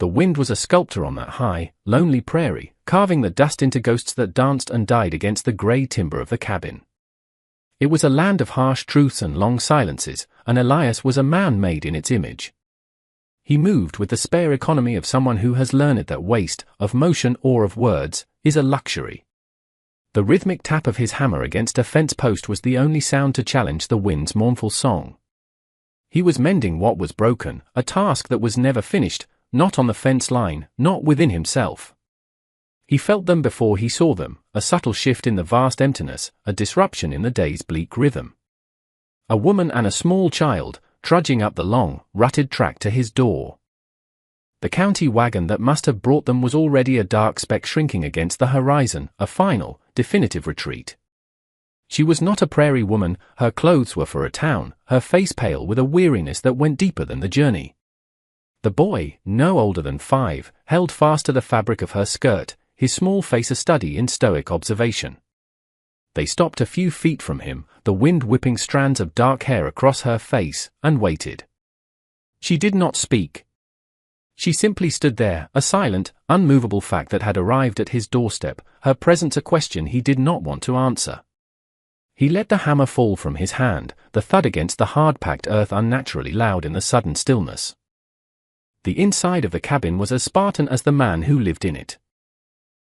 The wind was a sculptor on that high, lonely prairie, carving the dust into ghosts that danced and died against the grey timber of the cabin. It was a land of harsh truths and long silences, and Elias was a man made in its image. He moved with the spare economy of someone who has learned that waste, of motion or of words, is a luxury. The rhythmic tap of his hammer against a fence post was the only sound to challenge the wind's mournful song. He was mending what was broken, a task that was never finished, not on the fence line, not within himself. He felt them before he saw them, a subtle shift in the vast emptiness, a disruption in the day's bleak rhythm. A woman and a small child, trudging up the long, rutted track to his door. The county wagon that must have brought them was already a dark speck shrinking against the horizon, a final, definitive retreat. She was not a prairie woman, her clothes were for a town, her face pale with a weariness that went deeper than the journey. The boy, no older than 5, held fast to the fabric of her skirt, his small face a study in stoic observation. They stopped a few feet from him, the wind whipping strands of dark hair across her face, and waited. She did not speak. She simply stood there, a silent, unmovable fact that had arrived at his doorstep, her presence a question he did not want to answer. He let the hammer fall from his hand, the thud against the hard-packed earth unnaturally loud in the sudden stillness. The inside of the cabin was as Spartan as the man who lived in it.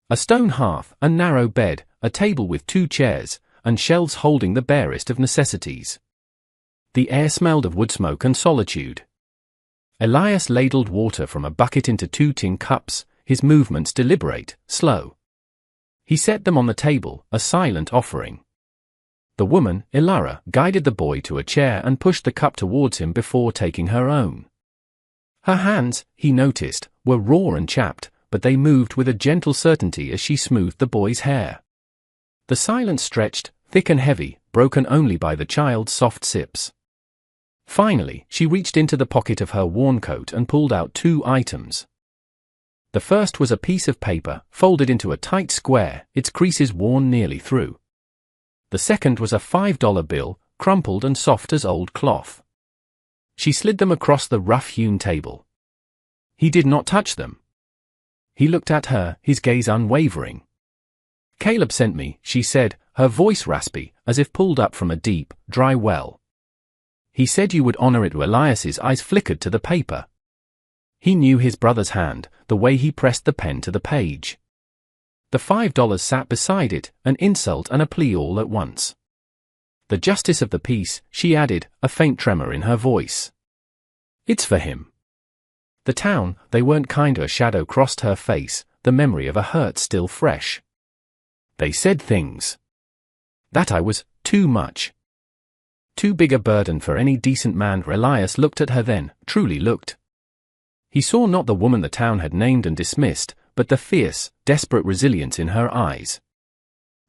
A stone hearth, a narrow bed, a table with 2 chairs, and shelves holding the barest of necessities. The air smelled of wood smoke and solitude. Elias ladled water from a bucket into 2 tin cups, his movements deliberate, slow. He set them on the table, a silent offering. The woman, Ilara, guided the boy to a chair and pushed the cup towards him before taking her own. Her hands, he noticed, were raw and chapped, but they moved with a gentle certainty as she smoothed the boy's hair. The silence stretched, thick and heavy, broken only by the child's soft sips. Finally, she reached into the pocket of her worn coat and pulled out 2 items. The first was a piece of paper, folded into a tight square, its creases worn nearly through. The second was a $5 bill, crumpled and soft as old cloth. She slid them across the rough-hewn table. He did not touch them. He looked at her, his gaze unwavering. "Caleb sent me," she said, her voice raspy, as if pulled up from a deep, dry well. "He said you would honor it." Elias's eyes flickered to the paper. He knew his brother's hand, the way he pressed the pen to the page. The $5 sat beside it, an insult and a plea all at once. "The justice of the peace," she added, a faint tremor in her voice. "It's for him." The town, they weren't kind. A shadow crossed her face, the memory of a hurt still fresh. "They said things. That I was, too much. Too big a burden for any decent man." Elias looked at her then, truly looked. He saw not the woman the town had named and dismissed, but the fierce, desperate resilience in her eyes.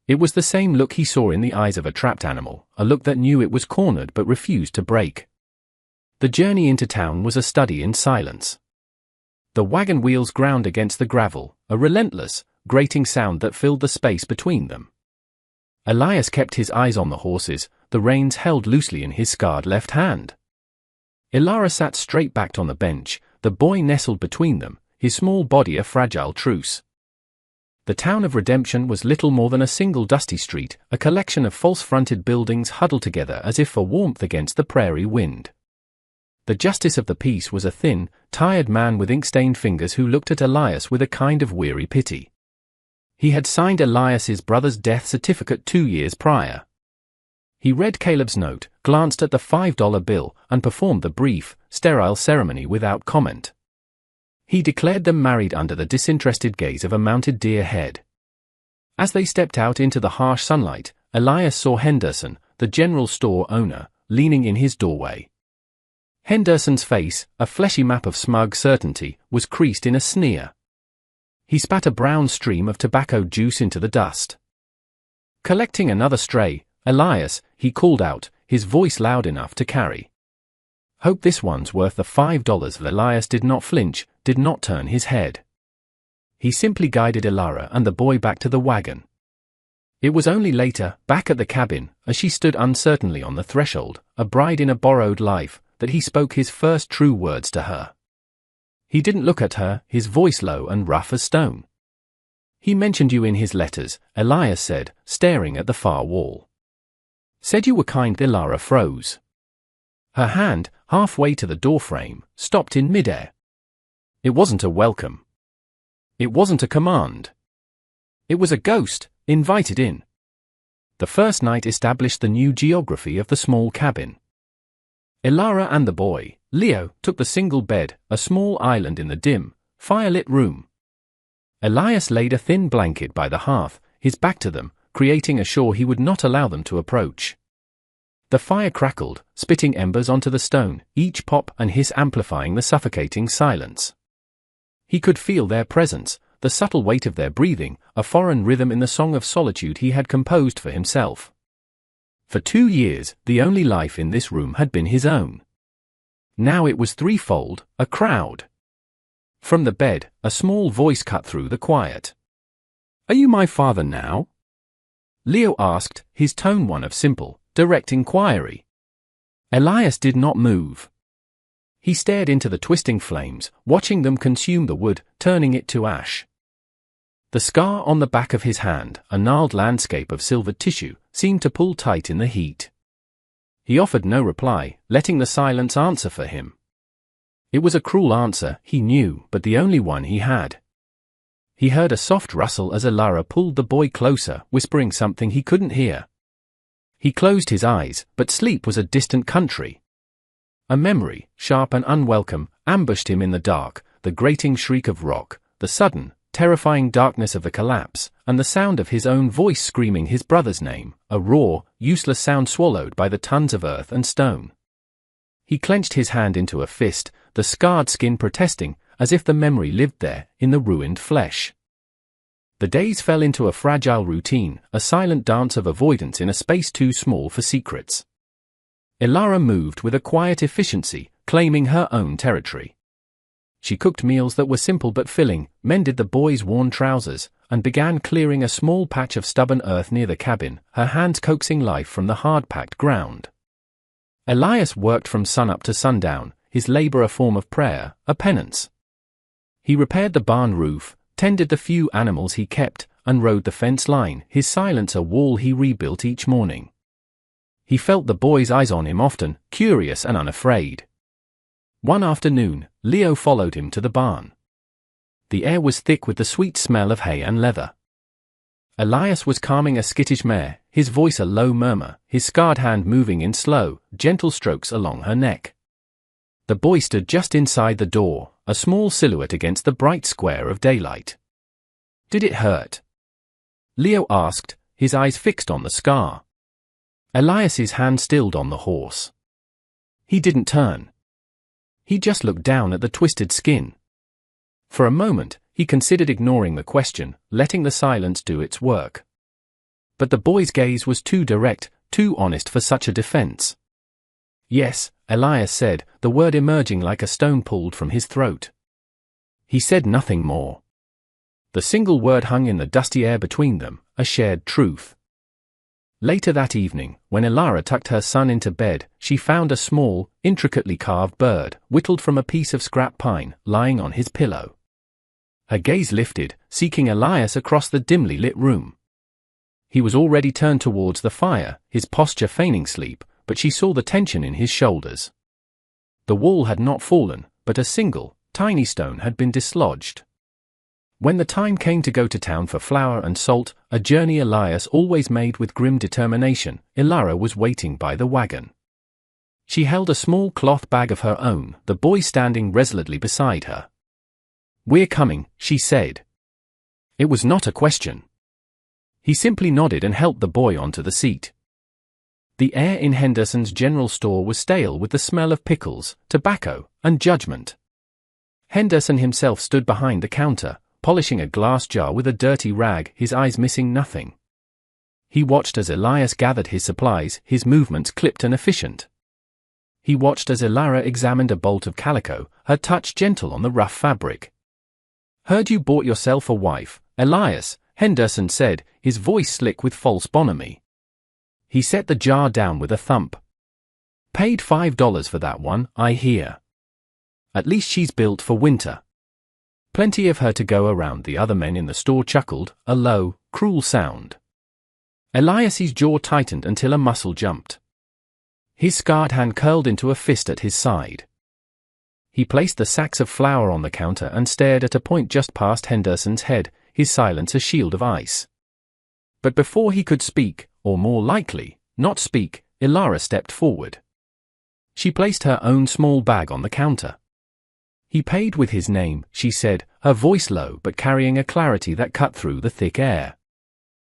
It was the same look he saw in the eyes of a trapped animal, a look that knew it was cornered but refused to break. The journey into town was a study in silence. The wagon wheels ground against the gravel, a relentless, grating sound that filled the space between them. Elias kept his eyes on the horses, the reins held loosely in his scarred left hand. Ilara sat straight-backed on the bench, the boy nestled between them, his small body a fragile truce. The town of Redemption was little more than a single dusty street, a collection of false-fronted buildings huddled together as if for warmth against the prairie wind. The justice of the peace was a thin, tired man with ink-stained fingers who looked at Elias with a kind of weary pity. He had signed Elias's brother's death certificate 2 years prior. He read Caleb's note, glanced at the $5 bill, and performed the brief, sterile ceremony without comment. He declared them married under the disinterested gaze of a mounted deer head. As they stepped out into the harsh sunlight, Elias saw Henderson, the general store owner, leaning in his doorway. Henderson's face, a fleshy map of smug certainty, was creased in a sneer. He spat a brown stream of tobacco juice into the dust. Collecting another stray, "Elias," he called out, his voice loud enough to carry. "Hope this one's worth the $5. Elias did not flinch, did not turn his head. He simply guided Ilara and the boy back to the wagon. It was only later, back at the cabin, as she stood uncertainly on the threshold, a bride in a borrowed life, that he spoke his first true words to her. He didn't look at her, his voice low and rough as stone. He mentioned you in his letters, Elias said, staring at the far wall. Said you were kind. Elara froze. Her hand, halfway to the doorframe, stopped in midair. It wasn't a welcome. It wasn't a command. It was a ghost, invited in. The first night established the new geography of the small cabin. Elara and the boy, Leo, took the single bed, a small island in the dim, firelit room. Elias laid a thin blanket by the hearth, his back to them, creating a shore he would not allow them to approach. The fire crackled, spitting embers onto the stone, each pop and hiss amplifying the suffocating silence. He could feel their presence, the subtle weight of their breathing, a foreign rhythm in the song of solitude he had composed for himself. For 2 years, the only life in this room had been his own. Now it was threefold, a crowd. From the bed, a small voice cut through the quiet. "Are you my father now?" Leo asked, his tone one of simple, direct inquiry. Elias did not move. He stared into the twisting flames, watching them consume the wood, turning it to ash. The scar on the back of his hand, a gnarled landscape of silvered tissue, seemed to pull tight in the heat. He offered no reply, letting the silence answer for him. It was a cruel answer, he knew, but the only one he had. He heard a soft rustle as Elara pulled the boy closer, whispering something he couldn't hear. He closed his eyes, but sleep was a distant country. A memory, sharp and unwelcome, ambushed him in the dark, the grating shriek of rock, the sudden, terrifying darkness of the collapse, and the sound of his own voice screaming his brother's name, a raw, useless sound swallowed by the tons of earth and stone. He clenched his hand into a fist, the scarred skin protesting, as if the memory lived there, in the ruined flesh. The days fell into a fragile routine, a silent dance of avoidance in a space too small for secrets. Elara moved with a quiet efficiency, claiming her own territory. She cooked meals that were simple but filling, mended the boy's worn trousers, and began clearing a small patch of stubborn earth near the cabin, her hands coaxing life from the hard-packed ground. Elias worked from sunup to sundown, his labor a form of prayer, a penance. He repaired the barn roof, tended the few animals he kept, and rode the fence line, his silence a wall he rebuilt each morning. He felt the boy's eyes on him often, curious and unafraid. One afternoon, Leo followed him to the barn. The air was thick with the sweet smell of hay and leather. Elias was calming a skittish mare, his voice a low murmur, his scarred hand moving in slow, gentle strokes along her neck. The boy stood just inside the door, a small silhouette against the bright square of daylight. "Did it hurt?" Leo asked, his eyes fixed on the scar. Elias's hand stilled on the horse. He didn't turn. He just looked down at the twisted skin. For a moment, he considered ignoring the question, letting the silence do its work. But the boy's gaze was too direct, too honest for such a defense. "Yes," Elias said, the word emerging like a stone pulled from his throat. He said nothing more. The single word hung in the dusty air between them, a shared truth. Later that evening, when Elara tucked her son into bed, she found a small, intricately carved bird, whittled from a piece of scrap pine, lying on his pillow. Her gaze lifted, seeking Elias across the dimly lit room. He was already turned towards the fire, his posture feigning sleep, but she saw the tension in his shoulders. The wall had not fallen, but a single, tiny stone had been dislodged. When the time came to go to town for flour and salt, a journey Elias always made with grim determination, Elara was waiting by the wagon. She held a small cloth bag of her own, the boy standing resolutely beside her. "We're coming," she said. It was not a question. He simply nodded and helped the boy onto the seat. The air in Henderson's general store was stale with the smell of pickles, tobacco, and judgment. Henderson himself stood behind the counter, polishing a glass jar with a dirty rag, his eyes missing nothing. He watched as Elias gathered his supplies, his movements clipped and efficient. He watched as Elara examined a bolt of calico, her touch gentle on the rough fabric. "Heard you bought yourself a wife, Elias," Henderson said, his voice slick with false bonhomie. He set the jar down with a thump. "Paid $5 for that one, I hear." At least she's built for winter. Plenty of her to go around. The other men in the store chuckled, a low, cruel sound. Elias's jaw tightened until a muscle jumped. His scarred hand curled into a fist at his side. He placed the sacks of flour on the counter and stared at a point just past Henderson's head, his silence a shield of ice. But before he could speak, or more likely, not speak, Ilara stepped forward. She placed her own small bag on the counter. He paid with his name, she said, her voice low but carrying a clarity that cut through the thick air.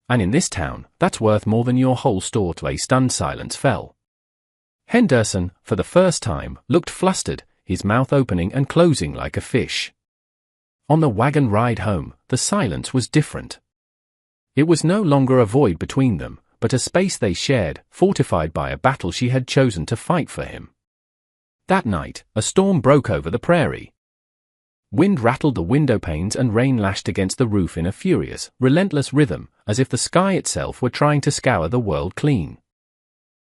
And in this town, that's worth more than your whole store. To a stunned silence fell. Henderson, for the first time, looked flustered, his mouth opening and closing like a fish. On the wagon ride home, the silence was different. It was no longer a void between them, but a space they shared, fortified by a battle she had chosen to fight for him. That night, a storm broke over the prairie. Wind rattled the window panes and rain lashed against the roof in a furious, relentless rhythm, as if the sky itself were trying to scour the world clean.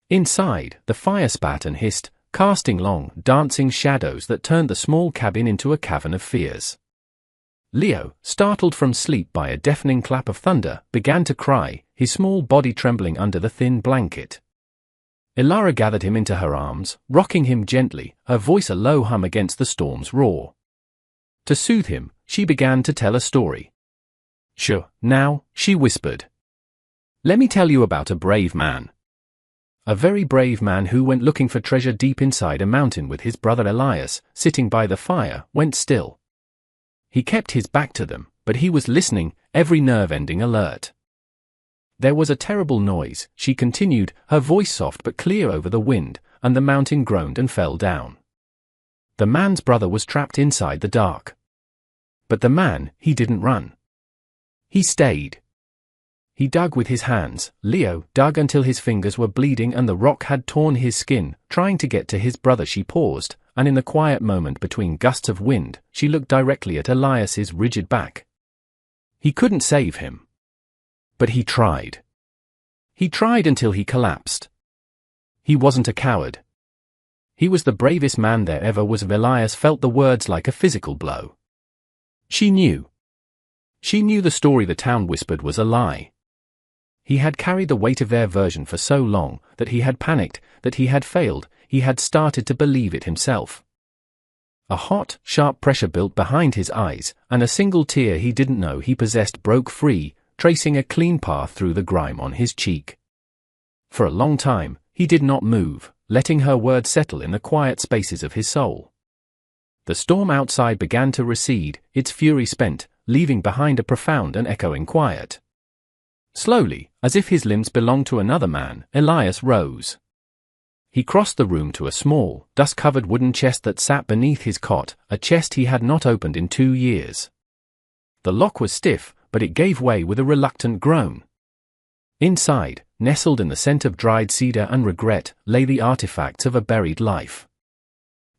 Inside, the fire spat and hissed, casting long, dancing shadows that turned the small cabin into a cavern of fears. Leo, startled from sleep by a deafening clap of thunder, began to cry, his small body trembling under the thin blanket. Ilara gathered him into her arms, rocking him gently, her voice a low hum against the storm's roar. To soothe him, she began to tell a story. "Sure, now," she whispered. "Let me tell you about a brave man. A very brave man who went looking for treasure deep inside a mountain with his brother Elias, sitting by the fire, went still. He kept his back to them, but he was listening, every nerve ending alert. There was a terrible noise," she continued, her voice soft but clear over the wind, "and the mountain groaned and fell down. The man's brother was trapped inside the dark. But the man, he didn't run. He stayed. He dug with his hands, Leo dug until his fingers were bleeding and the rock had torn his skin, trying to get to his brother." She paused, and in the quiet moment between gusts of wind, she looked directly at Elias's rigid back. "He couldn't save him. But he tried. He tried until he collapsed. He wasn't a coward. He was the bravest man there ever was." Elias felt the words like a physical blow. She knew. She knew the story the town whispered was a lie. He had carried the weight of their version for so long, that he had panicked, that he had failed, he had started to believe it himself. A hot, sharp pressure built behind his eyes, and a single tear he didn't know he possessed broke free, tracing a clean path through the grime on his cheek. For a long time, he did not move, letting her words settle in the quiet spaces of his soul. The storm outside began to recede, its fury spent, leaving behind a profound and echoing quiet. Slowly, as if his limbs belonged to another man, Elias rose. He crossed the room to a small, dust-covered wooden chest that sat beneath his cot, a chest he had not opened in 2 years. The lock was stiff, but it gave way with a reluctant groan. Inside, nestled in the scent of dried cedar and regret, lay the artifacts of a buried life.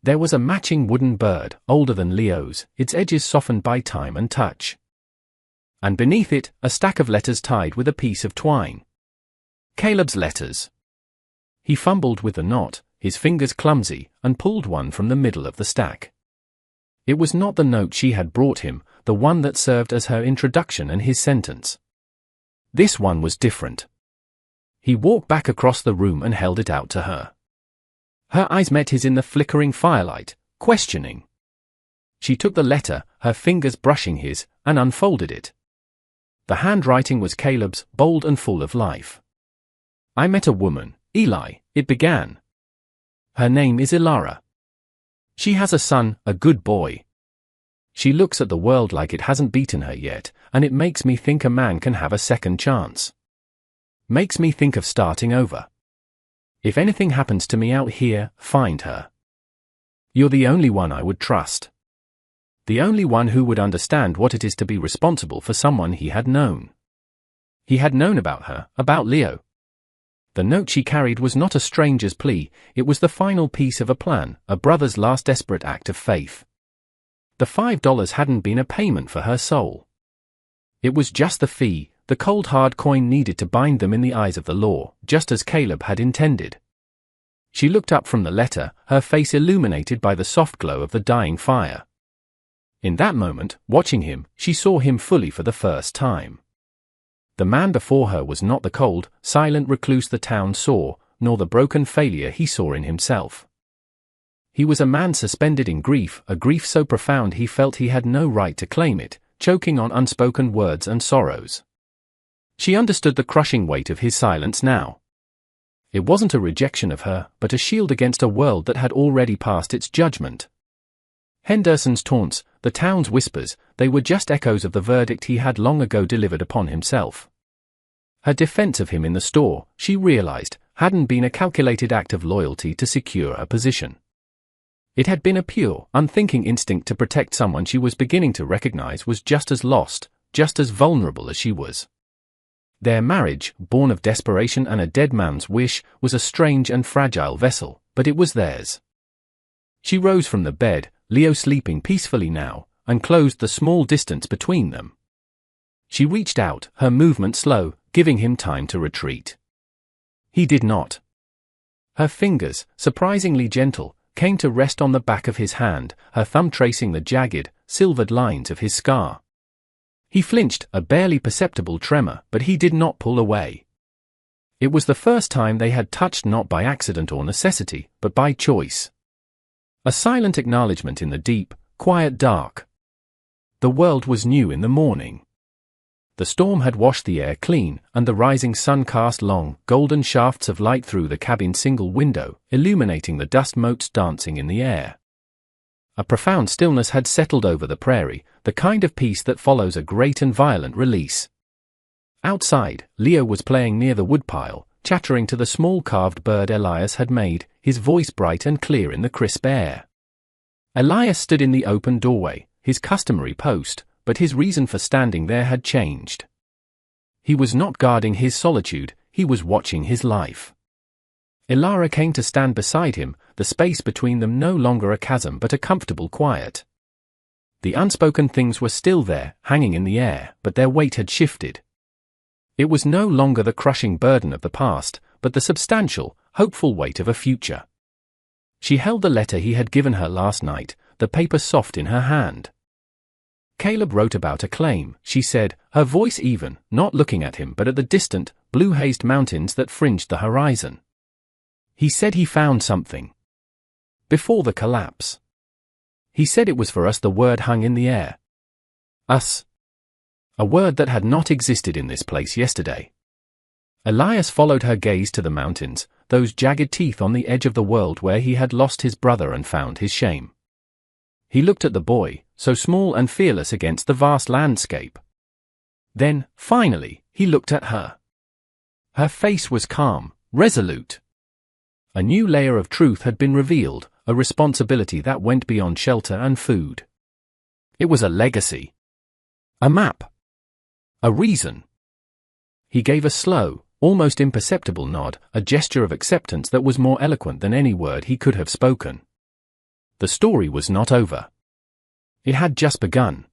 There was a matching wooden bird, older than Leo's, its edges softened by time and touch. And beneath it, a stack of letters tied with a piece of twine. Caleb's letters. He fumbled with the knot, his fingers clumsy, and pulled one from the middle of the stack. It was not the note she had brought him, the one that served as her introduction and his sentence. This one was different. He walked back across the room and held it out to her. Her eyes met his in the flickering firelight, questioning. She took the letter, her fingers brushing his, and unfolded it. The handwriting was Caleb's, bold and full of life. "I met a woman, Eli," it began. "Her name is Ilara. She has a son, a good boy. She looks at the world like it hasn't beaten her yet, and it makes me think a man can have a second chance. Makes me think of starting over. If anything happens to me out here, find her. You're the only one I would trust. The only one who would understand what it is to be responsible for someone he had known." He had known about her, about Leo. The note she carried was not a stranger's plea, it was the final piece of a plan, a brother's last desperate act of faith. The $5 hadn't been a payment for her soul. It was just the fee, the cold hard coin needed to bind them in the eyes of the law, just as Caleb had intended. She looked up from the letter, her face illuminated by the soft glow of the dying fire. In that moment, watching him, she saw him fully for the first time. The man before her was not the cold, silent recluse the town saw, nor the broken failure he saw in himself. He was a man suspended in grief, a grief so profound he felt he had no right to claim it, choking on unspoken words and sorrows. She understood the crushing weight of his silence now. It wasn't a rejection of her, but a shield against a world that had already passed its judgment. Henderson's taunts, the town's whispers, they were just echoes of the verdict he had long ago delivered upon himself. Her defense of him in the store, she realized, hadn't been a calculated act of loyalty to secure her position. It had been a pure, unthinking instinct to protect someone she was beginning to recognize was just as lost, just as vulnerable as she was. Their marriage, born of desperation and a dead man's wish, was a strange and fragile vessel, but it was theirs. She rose from the bed, Leo sleeping peacefully now, and closed the small distance between them. She reached out, her movement slow, giving him time to retreat. He did not. Her fingers, surprisingly gentle, came to rest on the back of his hand, her thumb tracing the jagged, silvered lines of his scar. He flinched, a barely perceptible tremor, but he did not pull away. It was the first time they had touched not by accident or necessity, but by choice. A silent acknowledgement in the deep, quiet dark. The world was new in the morning. The storm had washed the air clean, and the rising sun cast long, golden shafts of light through the cabin's single window, illuminating the dust motes dancing in the air. A profound stillness had settled over the prairie, the kind of peace that follows a great and violent release. Outside, Leo was playing near the woodpile, chattering to the small carved bird Elias had made, his voice bright and clear in the crisp air. Elias stood in the open doorway, his customary post, but his reason for standing there had changed. He was not guarding his solitude, he was watching his life. Ilara came to stand beside him, the space between them no longer a chasm but a comfortable quiet. The unspoken things were still there, hanging in the air, but their weight had shifted. It was no longer the crushing burden of the past, but the substantial, hopeful weight of a future. She held the letter he had given her last night, the paper soft in her hand. Caleb wrote about a claim, she said, her voice even, not looking at him but at the distant, blue-hazed mountains that fringed the horizon. He said he found something. Before the collapse. He said it was for us. The word hung in the air. Us. A word that had not existed in this place yesterday. Elias followed her gaze to the mountains, those jagged teeth on the edge of the world where he had lost his brother and found his shame. He looked at the boy, so small and fearless against the vast landscape. Then, finally, he looked at her. Her face was calm, resolute. A new layer of truth had been revealed, a responsibility that went beyond shelter and food. It was a legacy. A map. A reason. He gave a slow, almost imperceptible nod, a gesture of acceptance that was more eloquent than any word he could have spoken. The story was not over. It had just begun.